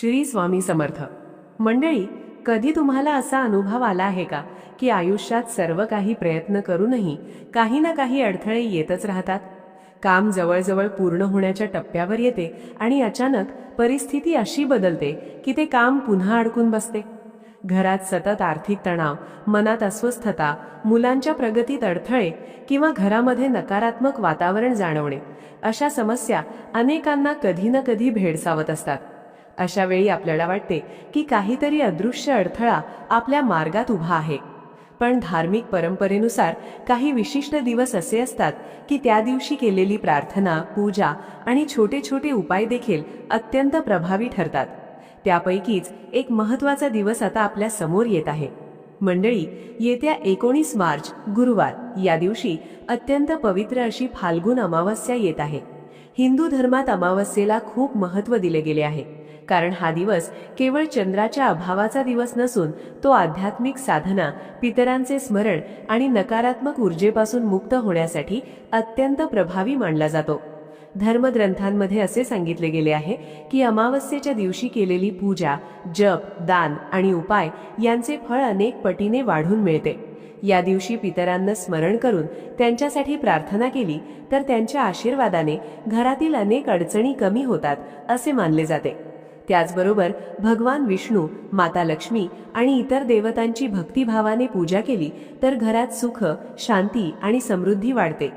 श्री स्वामी समर्थ मंडळी, कधी तुम्हाला असा अनुभव आला आहे का की आयुष्यात सर्व काही प्रयत्न करूनही काही ना काही अडथळे येतच राहतात? काम जवळजवळ पूर्ण होण्याच्या टप्प्यावर येते आणि अचानक परिस्थिती अशी बदलते की ते काम पुन्हा अडकून बसते. घरात सतत आर्थिक तणाव, मनात अस्वस्थता, मुलांच्या प्रगतीत अडथळे किंवा घरामध्ये नकारात्मक वातावरण जाणवणे, अशा समस्या अनेकांना कधी ना कधी भेडसावत असतात. अशा वेळी आपल्याला वाटते की काहीतरी अदृश्य अडथळा आपल्या मार्गात उभा आहे. पण धार्मिक परंपरेनुसार काही विशिष्ट दिवस असे असतात की त्या दिवशी केलेली प्रार्थना, पूजा आणि छोटे छोटे उपाय देखील अत्यंत प्रभावी ठरतात. त्यापैकीच एक महत्त्वाचा दिवस आता आपल्या समोर येत आहे. मंडळी, येत्या 19 मार्च गुरुवार या दिवशी अत्यंत पवित्र अशी फाल्गुन अमावस्या येत आहे. हिंदू धर्मात अमावस्येला खूप महत्त्व दिले गेले आहे, कारण हा दिवस केवळ चंद्राच्या अभावाचा दिवस नसून तो आध्यात्मिक साधना, पितरांचे स्मरण आणि नकारात्मक ऊर्जेपासून मुक्त होण्यासाठी अत्यंत प्रभावी मानला जातो. धर्मग्रंथांमध्ये असे सांगितले गेले आहे की अमावस्येच्या दिवशी केलेली पूजा, जप, दान आणि उपाय यांचे फळ अनेक पटीने वाढून मिळते. या दिवशी पितरांना स्मरण करून त्यांच्यासाठी प्रार्थना केली तर त्यांच्या आशीर्वादाने घरातील अनेक अडचणी कमी होतात असे मानले जाते. त्याचबरोबर भगवान विष्णू, माता लक्ष्मी आणि इतर देवतांची भक्तिभावाने पूजा केली तर घरात सुख, शांती आणि समृद्धी वाढते.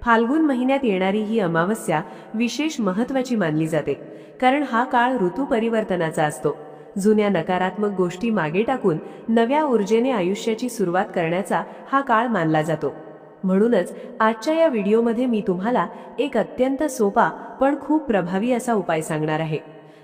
फाल्गुन महिन्यात येणारी ही अमावस्या विशेष महत्त्वाची मानली जाते, कारण हा काळ ऋतू परिवर्तनाचा असतो. जुन्या नकारात्मक गोष्टी मागे टाकून नव्या ऊर्जेने आयुष्याची सुरुवात करण्याचा हा काळ मानला जातो. म्हणूनच आजच्या या व्हिडिओमध्ये मी तुम्हाला एक अत्यंत सोपा पण खूप प्रभावी असा उपाय सांगणार आहे.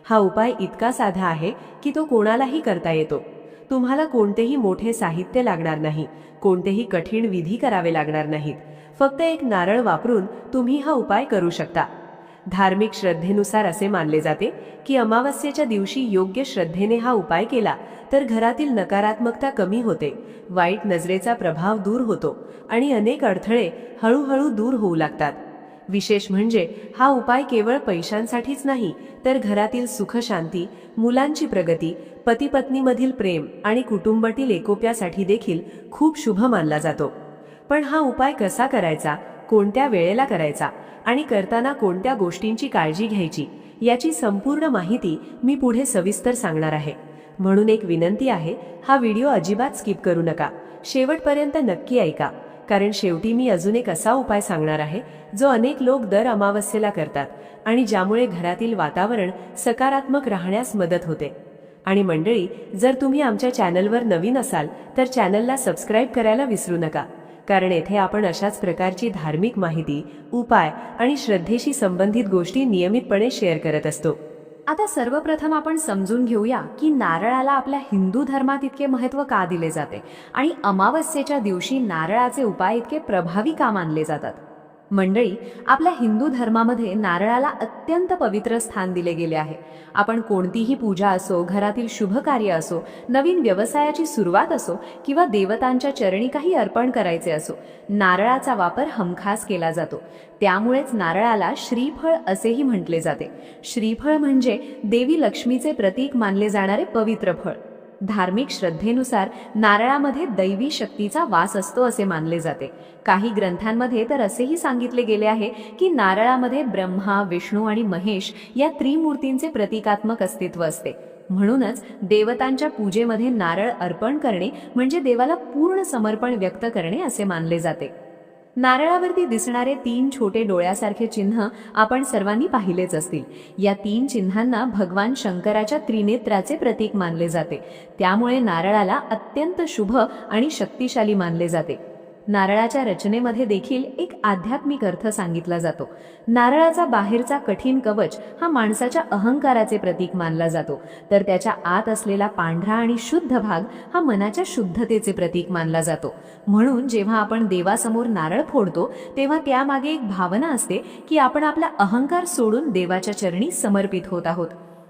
हा उपाय इतका साधा आहे की तो कोणालाही करता येतो. तुम्हाला कोणतेही मोठे साहित्य लागणार नाही, कोणतेही कठीण विधी करावे लागणार नाहीत. फक्त एक नारळ वापरून तुम्ही हा उपाय करू शकता. धार्मिक श्रद्धेनुसार असे मानले जाते की अमावस्येच्या दिवशी योग्य श्रद्धेने हा उपाय केला तर घरातील नकारात्मकता कमी होते, वाईट नजरेचा प्रभाव दूर होतो आणि अनेक अडथळे हळूहळू दूर होऊ लागतात. विशेष म्हणजे हा उपाय केवळ पैशांसाठीच नाही, तर घरातील सुख, शांती, मुलांची प्रगती, पती पत्नीमधील प्रेम आणि कुटुंबातील एकोप्यासाठी देखील खूप शुभ मानला जातो. पण हा उपाय कसा करायचा, कोणत्या वेळेला करायचा आणि करताना कोणत्या गोष्टींची काळजी घ्यायची, याची संपूर्ण माहिती मी पुढे सविस्तर सांगणार आहे. म्हणून एक विनंती आहे, हा व्हिडिओ अजिबात स्किप करू नका, शेवटपर्यंत नक्की ऐका. कारण शेवटी मी अजून एक असा उपाय सांगणार आहे जो अनेक लोक दर अमावस्येला करतात आणि ज्यामुळे घरातील वातावरण सकारात्मक राहण्यास मदत होते. आणि मंडळी, जर तुम्ही आमच्या चॅनलवर नवीन असाल तर चॅनलला सबस्क्राईब करायला विसरू नका, कारण येथे आपण अशाच प्रकारची धार्मिक माहिती, उपाय आणि श्रद्धेशी संबंधित गोष्टी नियमितपणे शेअर करत असतो. आता सर्वप्रथम आपण समजून घेऊया की नारळाला आपल्या हिंदू धर्मात इतके महत्त्व का दिले जाते आणि अमावस्येच्या दिवशी नारळाचे उपाय इतके प्रभावी का मानले जातात. मंडळी, आपल्या हिंदू धर्मामध्ये नारळाला अत्यंत पवित्र स्थान दिले गेले आहे. आपण कोणतीही पूजा असो, घरातील शुभ कार्य असो, नवीन व्यवसायाची सुरुवात असो किंवा देवतांच्या चरणी काही अर्पण करायचे असो, नारळाचा वापर हमखास केला जातो. त्यामुळेच नारळाला श्रीफळ असेही म्हटले जाते. श्रीफळ म्हणजे देवी लक्ष्मीचे प्रतीक मानले जाणारे पवित्र फळ. धार्मिक श्रद्धेनुसार नारळामध्ये दैवी शक्तीचा वास असतो असे मानले जाते. काही ग्रंथांमध्ये तर असेही सांगितले गेले आहे की नारळामध्ये ब्रह्मा, विष्णू आणि महेश या त्रिमूर्तींचे प्रतीकात्मक अस्तित्व असते. म्हणूनच देवतांच्या पूजेमध्ये नारळ अर्पण करणे म्हणजे देवाला पूर्ण समर्पण व्यक्त करणे असे मानले जाते. नारळावरती दिसणारे 3 छोटे डोळ्यासारखे चिन्ह आपण सर्वांनी पाहिलेच असतील. या 3 चिन्हांना भगवान शंकराच्या त्रिनेत्राचे प्रतीक मानले जाते. त्यामुळे नारळाला अत्यंत शुभ आणि शक्तिशाली मानले जाते. नारळाच्या रचनेमध्ये देखील एक आध्यात्मिक अर्थ सांगितला जातो. नारळाचा बाहेरचा कठीण कवच हा माणसाच्या अहंकाराचे प्रतीक मानला जातो, तर त्याच्या आत असलेला पांढरा आणि शुद्ध भाग हा मनाच्या शुद्धतेचे प्रतीक मानला जातो. म्हणून जेव्हा आपण देवासमोर नारळ फोडतो तेव्हा त्यामागे एक भावना असते की आपण आपला अहंकार सोडून देवाच्या चरणी समर्पित होत आहोत.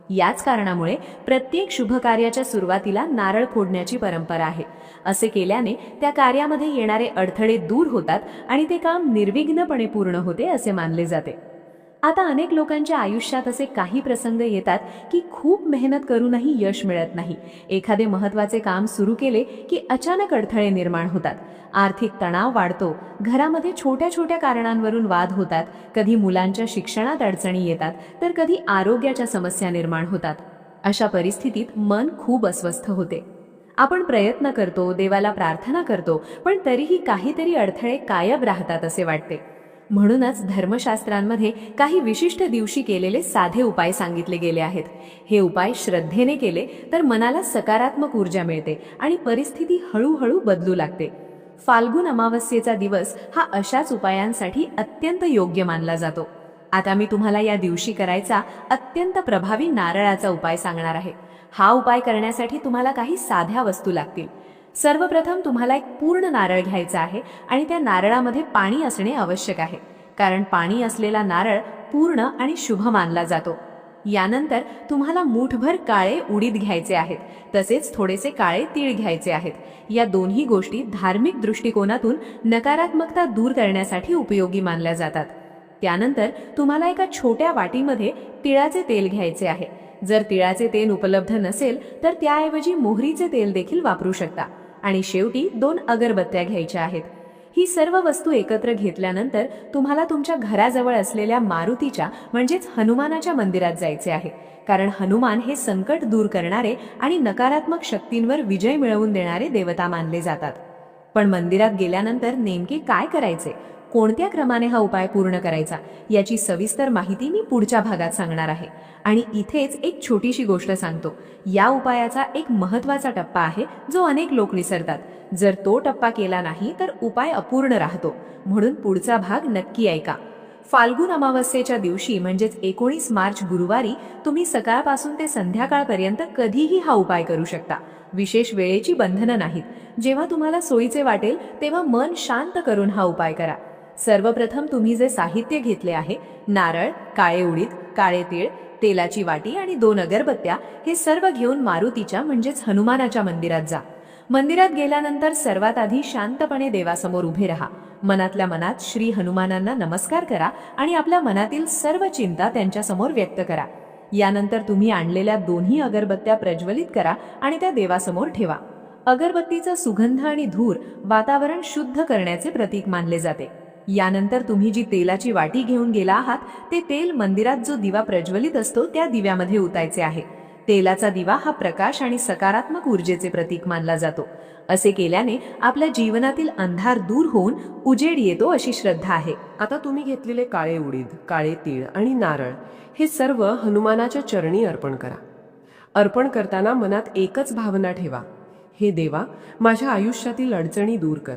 याच कारणामुळे प्रत्येक शुभ कार्याच्या सुरुवातीला नारळ फोडण्याची परंपरा आहे. असे केल्याने त्या कार्यामध्ये येणारे अडथळे दूर होतात आणि ते काम निर्विघ्नपणे पूर्ण होते असे मानले जाते. आता अनेक लोकांच्या आयुष्यात असे काही प्रसंग येतात की खूप मेहनत करूनही यश मिळत नाही. एखादे महत्त्वाचे काम सुरू केले की अचानक अडथळे निर्माण होतात. आर्थिक तणाव वाढतो, घरामध्ये छोट्या छोट्या कारणांवरून वाद होतात, कधी मुलांच्या शिक्षणात अडचणी येतात, तर कधी आरोग्याच्या समस्या निर्माण होतात. अशा परिस्थितीत मन खूप अस्वस्थ होते. आपण प्रयत्न करतो, देवाला प्रार्थना करतो, पण तरीही काहीतरी अडथळे कायम राहतात असे वाटते. म्हणूनच धर्मशास्त्रांमध्ये काही विशिष्ट दिवशी केलेले साधे उपाय सांगितले गेले आहेत. हे उपाय श्रद्धेने केले तर मनाला सकारात्मक ऊर्जा मिळते आणि परिस्थिती हळूहळू बदलू लागते. फाल्गुन अमावस्येचा दिवस हा अशाच उपायांसाठी अत्यंत योग्य मानला जातो. आता मी तुम्हाला या दिवशी करायचा अत्यंत प्रभावी नारळाचा उपाय सांगणार आहे. हा उपाय करण्यासाठी तुम्हाला काही साध्या वस्तू लागतील. सर्वप्रथम तुम्हाला एक पूर्ण नारळ घ्यायचा आहे आणि त्या नारळामध्ये पाणी असणे आवश्यक आहे, कारण पाणी असलेला नारळ पूर्ण आणि शुभ मानला जातो. यानंतर तुम्हाला मूठभर काळे उडीद घ्यायचे आहेत, तसेच थोडेसे काळे तीळ घ्यायचे आहेत. या दोन्ही गोष्टी धार्मिक दृष्टिकोनातून नकारात्मकता दूर करण्यासाठी उपयोगी मानल्या जातात. त्यानंतर तुम्हाला एका छोट्या वाटीमध्ये तिळाचे तेल घ्यायचे आहे. जर तिळाचे तेल उपलब्ध नसेल तर त्याऐवजी मोहरीचे तेल देखील वापरू शकता. आणि शेवटी 2 अगरबत्त्या घ्यायच्या आहेत. ही सर्व वस्तू एकत्र घेतल्यानंतर तुम्हाला तुमच्या घराजवळ असलेल्या मारुतीच्या म्हणजेच हनुमानाच्या मंदिरात जायचे आहे, कारण हनुमान हे संकट दूर करणारे आणि नकारात्मक शक्तींवर विजय मिळवून देणारे देवता मानले जातात. पण मंदिरात गेल्यानंतर नेमके काय करायचे, कोणत्या क्रमाने हा उपाय पूर्ण करायचा, याची सविस्तर माहिती मी पुढच्या भागात सांगणार आहे. आणि इथेच एक छोटीशी गोष्ट सांगतो. या उपायाचा एक महत्त्वाचा टप्पा आहे जो अनेक लोक विसरतात. जर तो टप्पा केला नाही तर उपाय अपूर्ण राहतो. म्हणून पुढचा भाग नक्की ऐका. फाल्गुन अमावस्येच्या दिवशी म्हणजेच 19 मार्च गुरुवारी तुम्ही सकाळपासून ते संध्याकाळपर्यंत कधीही हा उपाय करू शकता. विशेष वेळेची बंधनं नाहीत. जेव्हा तुम्हाला सोयीचे वाटेल तेव्हा मन शांत करून हा उपाय करा. सर्वप्रथम तुम्ही जे साहित्य घेतले आहे, नारळ, काळे उडीद, काळे तीळ, तेलाची वाटी आणि 2 अगरबत्त्या, हे सर्व घेऊन मारुतीच्या म्हणजेच हनुमानाच्या मंदिरात जा. मंदिरात गेल्यानंतर सर्वात आधी शांतपणे देवासमोर उभे राहा. मनातल्या मनात श्री हनुमानांना नमस्कार करा आणि आपल्या मनातील सर्व चिंता त्यांच्यासमोर व्यक्त करा. यानंतर तुम्ही आणलेल्या 2 अगरबत्त्या प्रज्वलित करा आणि त्या देवासमोर ठेवा. अगरबत्तीचा सुगंध आणि धूर वातावरण शुद्ध करण्याचे प्रतीक मानले जाते. यानंतर तुम्ही जी तेलाची वाटी घेऊन गेला आहात ते तेल मंदिरात जो दिवा प्रज्वलित असतो त्या दिव्यामध्ये ओतायचे आहे. तेलाचा दिवा हा प्रकाश आणि सकारात्मक ऊर्जेचे प्रतीक मानला जातो. असे केल्याने आपल्या जीवनातील अंधार दूर होऊन उजेड येतो अशी श्रद्धा आहे. आता तुम्ही घेतलेले काळे उडीद, काळे तीळ आणि नारळ हे सर्व हनुमानाच्या चरणी अर्पण करा. अर्पण करताना मनात एकच भावना ठेवा, हे देवा, माझ्या आयुष्यातील अडचणी दूर कर.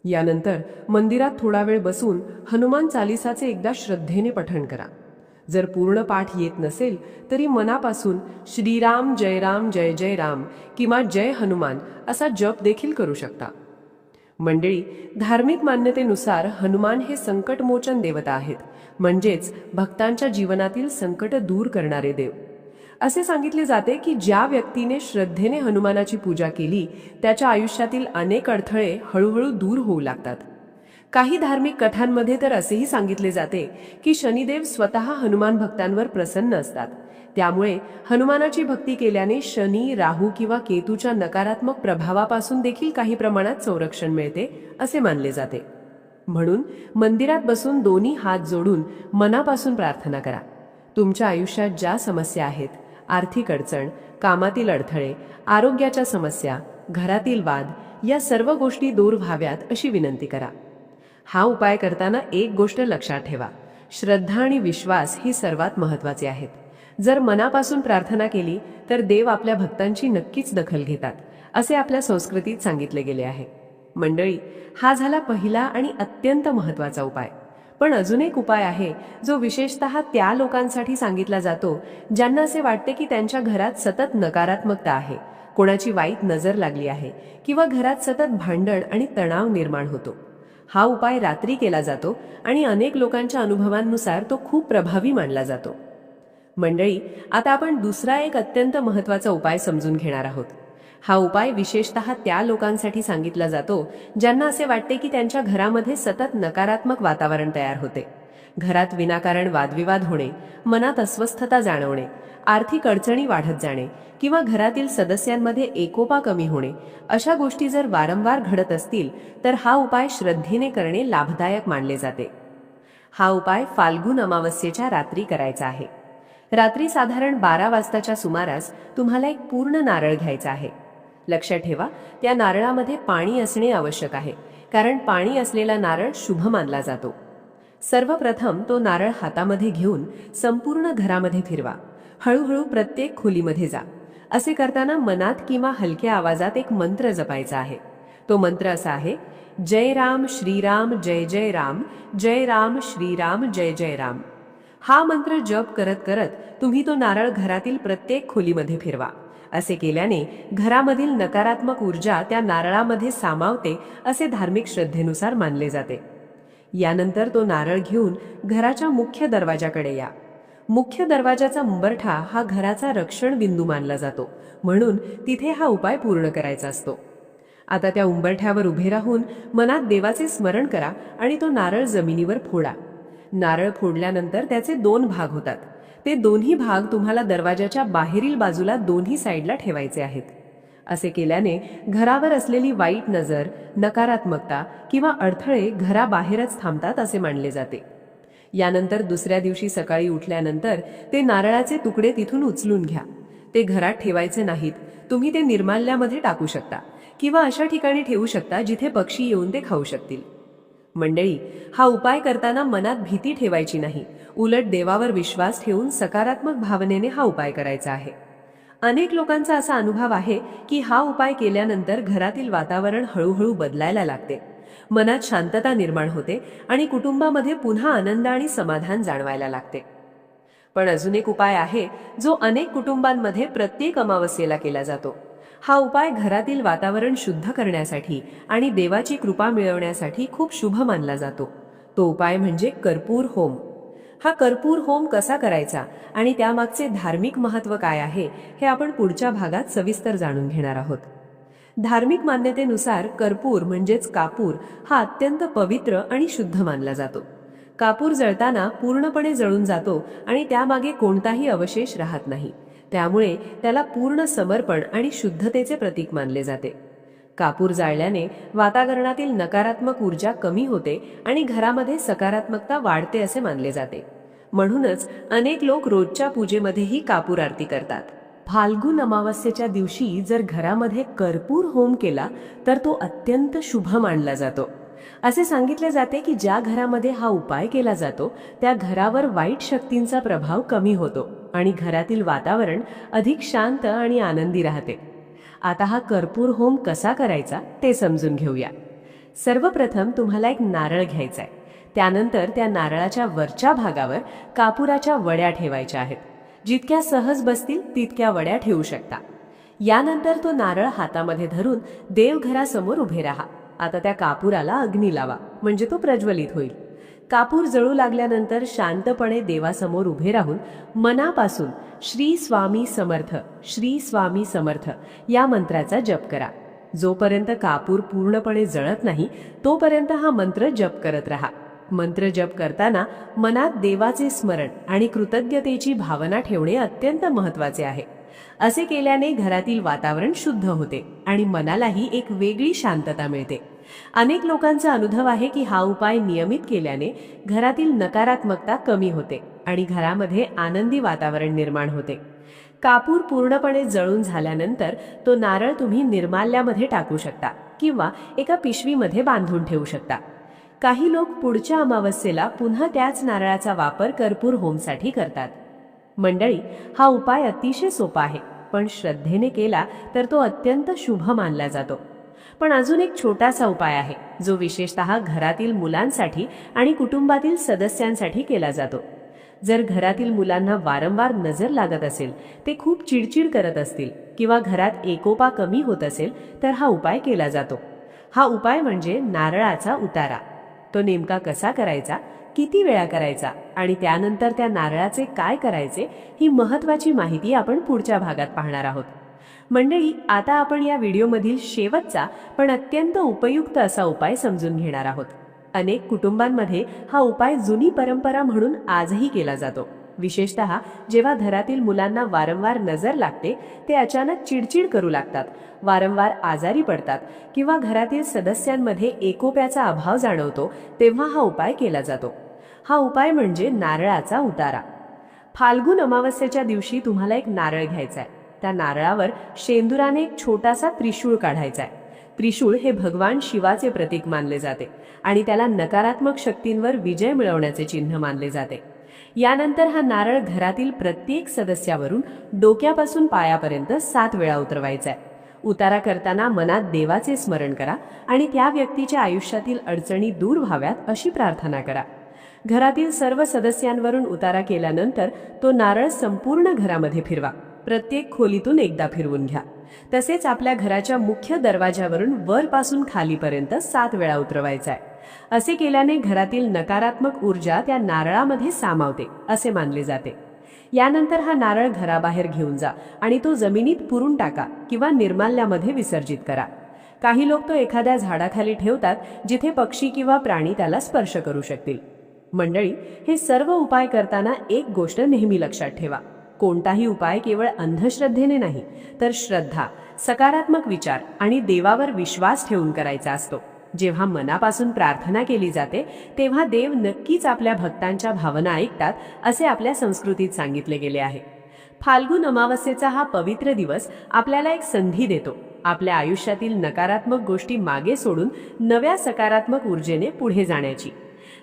यानंतर मंदिरात थोडा वेळ बसून हनुमान चालिसाचे एकदा श्रद्धेने पठण करा. जर पूर्ण पाठ येत नसेल तरी मनापासून श्रीराम जय राम जय जय राम किंवा जय हनुमान असा जप देखील करू शकता. मंडळी, धार्मिक मान्यतेनुसार हनुमान हे संकटमोचन देवता आहेत, म्हणजेच भक्तांच्या जीवनातील संकट दूर करणारे देव. असे सांगितले जाते की ज्या व्यक्तीने श्रद्धेने हनुमानाची पूजा केली त्याच्या आयुष्यातील अनेक अडथळे हळूहळू दूर होऊ लागतात. काही धार्मिक कथांमध्ये तर असेही सांगितले जाते की शनिदेव स्वतः हनुमान भक्तांवर प्रसन्न असतात. त्यामुळे हनुमानाची भक्ती केल्याने शनी, राहू किंवा केतूच्या नकारात्मक प्रभावापासून देखील काही प्रमाणात संरक्षण मिळते असे मानले जाते. म्हणून मंदिरात बसून 2 हात जोडून मनापासून प्रार्थना करा. तुमच्या आयुष्यात ज्या समस्या आहेत, आर्थिक अडचण, कामातील अडथळे, आरोग्याच्या समस्या, घरातील वाद, या सर्व गोष्टी दूर व्हाव्यात अशी विनंती करा. हा उपाय करताना एक गोष्ट लक्षात ठेवा, श्रद्धा आणि विश्वास ही सर्वात महत्त्वाचे आहेत. जर मनापासून प्रार्थना केली तर देव आपल्या भक्तांची नक्कीच दखल घेतात, असे आपल्या संस्कृतीत सांगितले गेले आहे. मंडळी, हा झाला पहिला आणि अत्यंत महत्त्वाचा उपाय. पण अजून एक उपाय आहे जो विशेषतः त्या लोकांसाठी सांगितला जातो ज्यांना असे वाटते की त्यांच्या घरात सतत नकारात्मकता आहे, कोणाची वाईट नजर लागली आहे किंवा घरात सतत भांडण आणि तणाव निर्माण होतो. हा उपाय रात्री केला जातो आणि अनेक लोकांच्या अनुभवांनुसार तो खूप प्रभावी मानला जातो. मंडळी, आता आपण दुसरा एक अत्यंत महत्त्वाचा उपाय समजून घेणार आहोत. हा उपाय विशेषतः त्या लोकांसाठी सांगितला जातो ज्यांना असे वाटते की त्यांच्या घरामध्ये सतत नकारात्मक वातावरण तयार होते. घरात विनाकारण वादविवाद होणे, मनात अस्वस्थता जाणवणे, आर्थिक अडचणी वाढत जाणे किंवा घरातील सदस्यांमध्ये एकोपा कमी होणे, अशा गोष्टी जर वारंवार घडत असतील तर हा उपाय श्रद्धेने करणे लाभदायक मानले जाते. हा उपाय फाल्गुन अमावस्येच्या रात्री करायचा आहे. रात्री साधारण 12 वाजताच्या सुमारास तुम्हाला एक पूर्ण नारळ घ्यायचा आहे. लक्षात ठेवा, त्या नारळामध्ये पाणी असणे आवश्यक आहे, कारण पाणी असलेला नारळ शुभ मानला जातो. सर्वप्रथम तो नारळ हातामध्ये घेऊन संपूर्ण घरामध्ये फिरवा. हळूहळू प्रत्येक खोलीमध्ये जा. असे करताना मनात किंवा हलक्या आवाजात एक मंत्र जपायचा आहे. तो मंत्र असा आहे: जय राम श्रीराम जय जय राम, जय राम श्रीराम जय जय राम. हा मंत्र जप करत करत तुम्ही तो नारळ घरातील प्रत्येक खोलीमध्ये फिरवा. असे केल्याने घरामधील नकारात्मक ऊर्जा त्या नारळामध्ये सामावते असे धार्मिक श्रद्धेनुसार मानले जाते. यानंतर तो नारळ घेऊन घराच्या मुख्य दरवाजाकडे या. मुख्य दरवाजाचा उंबरठा हा घराचा रक्षण बिंदू मानला जातो, म्हणून तिथे हा उपाय पूर्ण करायचा असतो. आता त्या उंबरठ्यावर उभे राहून मनात देवाचे स्मरण करा आणि तो नारळ जमिनीवर फोडा. नारळ फोडल्यानंतर त्याचे 2 भाग होतात. ते दोन्ही भाग तुम्हाला दरवाजाच्या बाहेरील बाजूला दोन्ही साईडला ठेवायचे आहेत. असे केल्याने घरावर असलेली वाईट नजर, नकारात्मकता किंवा अडथळे घराबाहेरच थांबतात असे मानले जाते. यानंतर दुसऱ्या दिवशी सकाळी उठल्यानंतर ते नारळाचे तुकडे तिथून उचलून घ्या. ते घरात ठेवायचे नाहीत. तुम्ही ते निर्माल्यामध्ये टाकू शकता किंवा अशा ठिकाणी ठेवू शकता जिथे पक्षी येऊन ते खाऊ शकतील. मंडळी, हा उपाय करताना मनात भीती ठेवायची नाही. उलट देवावर विश्वास ठेवून सकारात्मक भावनेने हा उपाय करायचा आहे. अनेक लोकांचा असा अनुभव आहे की हा उपाय केल्यानंतर घरातील वातावरण हळूहळू बदलायला लागते. मनात शांतता निर्माण होते आणि कुटुंबामध्ये पुन्हा आनंद आणि समाधान जाणवायला लागते. पण अजून एक उपाय आहे जो अनेक कुटुंबांमध्ये प्रत्येक अमावस्येला केला जातो. हा उपाय घरातील वातावरण शुद्ध करण्यासाठी आणि देवाची कृपा मिळवण्यासाठी खूप शुभ मानला जातो. तो उपाय म्हणजे कर्पूर होम. हा कर्पूर होम कसा करायचा आणि त्यामागचे धार्मिक महत्त्व काय आहे हे आपण पुढच्या भागात सविस्तर जाणून घेणार आहोत. धार्मिक मान्यतेनुसार कर्पूर म्हणजेच कापूर हा अत्यंत पवित्र आणि शुद्ध मानला जातो. कापूर जळताना पूर्णपणे जळून जातो आणि त्यामागे कोणताही अवशेष राहत नाही. त्यामुळे त्याला पूर्ण समर्पण आणि शुद्धतेचे प्रतीक मानले जाते. कापूर जाळल्याने वातावरणातील नकारात्मक ऊर्जा कमी होते आणि घरामध्ये सकारात्मकता वाढते असे मानले जाते. म्हणूनच अनेक लोक रोजच्या पूजेमध्येही कापूर आरती करतात. फाल्गुन अमावस्येच्या दिवशी जर घरामध्ये कर्पूर होम केला तर तो अत्यंत शुभ मानला जातो. असे सांगितले जाते की ज्या घरामध्ये हा उपाय केला जातो त्या घरावर वाईट शक्तींचा प्रभाव कमी होतो आणि घरातील वातावरण अधिक शांत आणि आनंदी राहते. आता हा कर्पूर होम कसा करायचा ते समजून घेऊया. सर्वप्रथम तुम्हाला एक नारळ घ्यायचा आहे. त्यानंतर त्या नारळाच्या वरच्या भागावर कापुराच्या वड्या ठेवायच्या आहेत. जितक्या सहज बसतील तितक्या वड्या ठेवू शकता. यानंतर तो नारळ हातामध्ये धरून देवघरासमोर उभे राहा. आता त्या कापुराला अग्नी लावा, म्हणजे तो प्रज्वलित होईल. कापूर जळू लागल्यानंतर शांतपणे देवासमोर उभे राहून मनापासून श्री स्वामी समर्थ, श्री स्वामी समर्थ या मंत्राचा जप करा. जोपर्यंत कापूर पूर्णपणे जळत नाही तोपर्यंत हा मंत्र जप करत राहा. मंत्र जप करताना मनात देवाचे स्मरण आणि कृतज्ञतेची भावना ठेवणे अत्यंत महत्त्वाचे आहे. असे केल्याने घरातील वातावरण शुद्ध होते आणि मनालाही एक वेगळी शांतता मिळते. अनेक लोकांचा अनुभव आहे की हा उपाय नियमित केल्याने घरातील नकारात्मकता कमी होते आणि घरामध्ये आनंदी वातावरण निर्माण होते. कापूर पूर्णपणे जळून झाल्यानंतर तो नारळ तुम्ही निर्माल्यामध्ये टाकू शकता किंवा एका पिशवीमध्ये बांधून ठेवू शकता. काही लोक पुढच्या अमावस्येला पुन्हा त्याच नारळाचा वापर कर्पूर होमसाठी करतात. मंडळी, हा उपाय अतिशय सोपा आहे, पण श्रद्धेने केला तर तो अत्यंत शुभ मानला जातो. पण अजून एक छोटासा उपाय आहे जो विशेषतः घरातील मुलांसाठी आणि कुटुंबातील सदस्यांसाठी केला जातो. जर घरातील मुलांना वारंवार नजर लागत असेल, ते खूप चिडचिड करत असतील किंवा घरात एकोपा कमी होत असेल तर हा उपाय केला जातो. हा उपाय म्हणजे नारळाचा उतारा. तो नेमका कसा करायचा, किती वेळा करायचा आणि त्यानंतर त्या नारळाचे काय करायचे ही महत्त्वाची माहिती आपण पुढच्या भागात पाहणार आहोत. मंडळी, आता आपण या व्हिडिओमधील शेवटचा पण अत्यंत उपयुक्त असा उपाय समजून घेणार आहोत. अनेक कुटुंबांमध्ये हा उपाय जुनी परंपरा म्हणून आजही केला जातो. विशेषतः जेव्हा घरातील मुलांना वारंवार नजर लागते, ते अचानक चिडचिड करू लागतात, वारंवार आजारी पडतात किंवा घरातील सदस्यांमध्ये एकोप्याचा अभाव जाणवतो, तेव्हा हा उपाय केला जातो. हा उपाय म्हणजे नारळाचा उतारा. फाल्गुन अमावस्येच्या दिवशी तुम्हाला एक नारळ घ्यायचा आहे. त्या नारळावर शेंदुराने एक छोटासा त्रिशूळ काढायचा आहे. त्रिशूळ हे भगवान शिवाचे प्रतीक मानले जाते आणि त्याला नकारात्मक शक्तींवर विजय मिळवण्याचे चिन्ह मानले जाते. यानंतर हा नारळ घरातील प्रत्येक सदस्यावरून डोक्यापासून पायापर्यंत 7 वेळा उतरवायचा आहे. उतारा करताना मनात देवाचे स्मरण करा आणि त्या व्यक्तीच्या आयुष्यातील अडचणी दूर व्हाव्यात अशी प्रार्थना करा. घरातील सर्व सदस्यांवरून उतारा केल्यानंतर तो नारळ संपूर्ण घरामध्ये फिरवा. प्रत्येक खोलीतून एकदा फिरवून घ्या. तसेच आपल्या घराच्या मुख्य दरवाजावरून वरपासून खालीपर्यंत 7 वेळा उतरवायचा आहे. असे केल्याने घरातील नकारात्मक ऊर्जा त्या नारळामध्ये सामावते असे मानले जाते. यानंतर हा नारळ घराबाहेर घेऊन जा आणि तो जमिनीत पुरून टाका किंवा निर्माल्यामध्ये विसर्जित करा. काही लोक तो एखाद्या झाडाखाली ठेवतात, जिथे पक्षी किंवा प्राणी त्याला स्पर्श करू शकतील. मंडळी, हे सर्व उपाय करताना एक गोष्ट नेहमी लक्षात ठेवा. कोणताही उपाय केवळ अंधश्रद्धेने नाही, तर श्रद्धा, सकारात्मक विचार आणि देवावर विश्वास ठेवून करायचा असतो. जेव्हा मनापासून प्रार्थना केली जाते, तेव्हा देव नक्कीच आपल्या भक्तांच्या भावना ऐकतात, असे आपल्या संस्कृतीत सांगितले गेले आहे. फाल्गुन अमावस्येचा हा पवित्र दिवस आपल्याला एक संधी देतो, आपल्या आयुष्यातील नकारात्मक गोष्टी मागे सोडून नव्या सकारात्मक ऊर्जेने पुढे जाण्याची.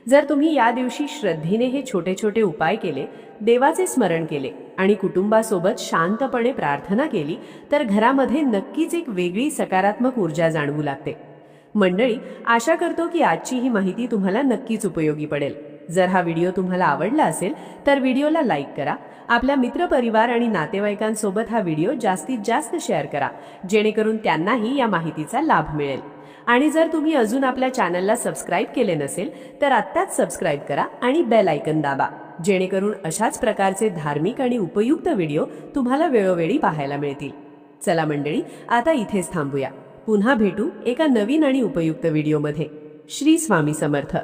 जर तुम्ही या दिवशी श्रद्धेने हे छोटे छोटे उपाय केले, देवाचे स्मरण केले आणि कुटुंबासोबत शांतपणे प्रार्थना केली, तर घरामध्ये नक्कीच एक वेगळी सकारात्मक ऊर्जा जाणवू लागते. मंडळी, आशा करतो की आजची ही माहिती तुम्हाला नक्कीच उपयोगी पडेल. जर हा व्हिडिओ तुम्हाला आवडला असेल तर व्हिडिओला लाईक करा. आपल्या मित्रपरिवार आणि नातेवाईकांसोबत हा व्हिडिओ जास्तीत जास्त शेअर करा, जेणेकरून त्यांनाही या माहितीचा लाभ मिळेल. आणि जर तुम्ही अजून आपल्या चॅनलला सबस्क्राईब केले नसेल तर आत्ताच सबस्क्राईब करा आणि बेल आयकन दाबा, जेणेकरून अशाच प्रकारचे धार्मिक आणि उपयुक्त व्हिडिओ तुम्हाला वेळोवेळी पाहायला मिळतील. चला मंडळी, आता इथेच थांबूया. पुन्हा भेटू एका नवीन आणि उपयुक्त व्हिडिओमध्ये. श्री स्वामी समर्थ.